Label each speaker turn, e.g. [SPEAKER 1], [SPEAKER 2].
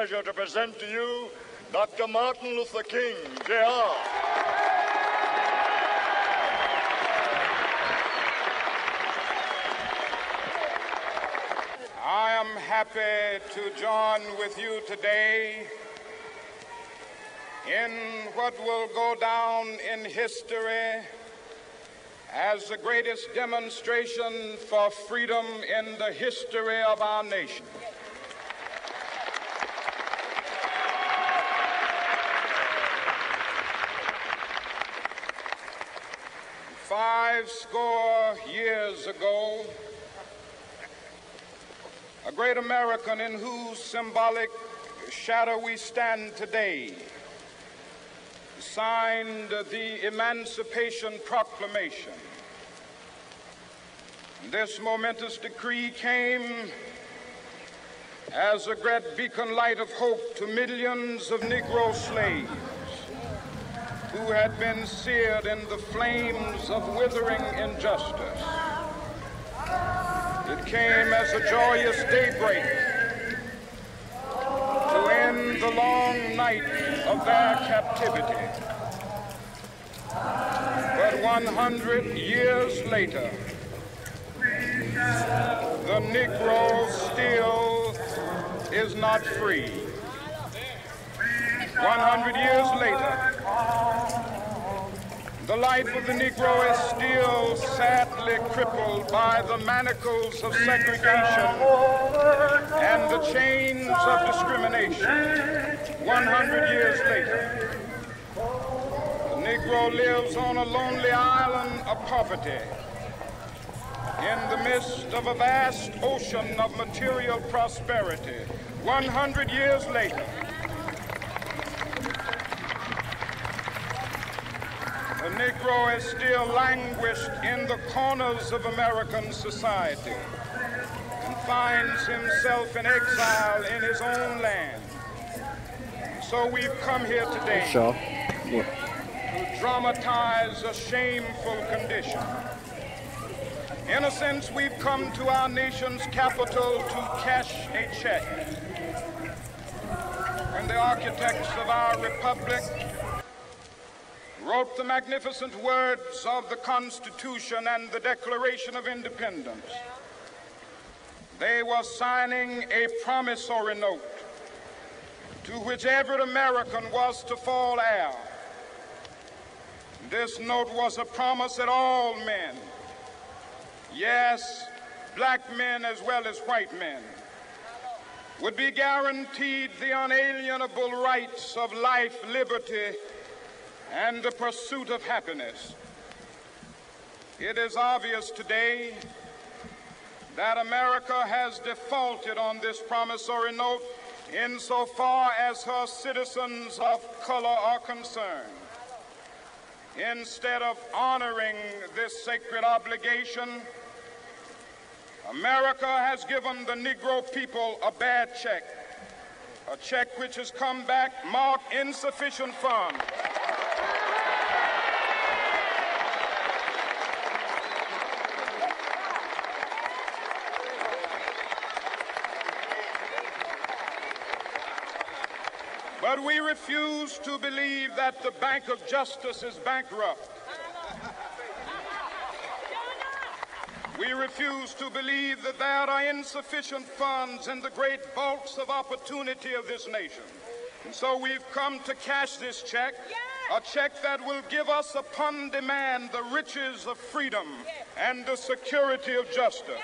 [SPEAKER 1] pleasure to present to you Dr. Martin Luther King, Jr.
[SPEAKER 2] I am happy to join with you today in what will go down in history as the greatest demonstration for freedom in the history of our nation. Five score years ago, a great American in whose symbolic shadow we stand today signed the Emancipation Proclamation. This momentous decree came as a great beacon light of hope to millions of Negro slaves who had been seared in the flames of withering injustice. It came as a joyous daybreak to end the long night of their captivity. But 100 years later, the Negro still is not free. 100 years later, the life of the Negro is still sadly crippled by the manacles of segregation and the chains of discrimination. 100 years later, the Negro lives on a lonely island of poverty in the midst of a vast ocean of material prosperity. 100 years later, the Negro is still languished in the corners of American society and finds himself in exile in his own land. So we've come here today to dramatize a shameful condition. In a sense, we've come to our nation's capital to cash a check. When the architects of our republic wrote the magnificent words of the Constitution and the Declaration of Independence, they were signing a promissory note to which every American was to fall heir. This note was a promise that all men, yes, black men as well as white men, would be guaranteed the unalienable rights of life, liberty, and the pursuit of happiness. It is obvious today that America has defaulted on this promissory note insofar as her citizens of color are concerned. Instead of honoring this sacred obligation, America has given the Negro people a bad check, a check which has come back marked insufficient funds. But we refuse to believe that the Bank of Justice is bankrupt. We refuse to believe that there are insufficient funds in the great vaults of opportunity of this nation. And so we've come to cash this check, a check that will give us upon demand the riches of freedom and the security of justice.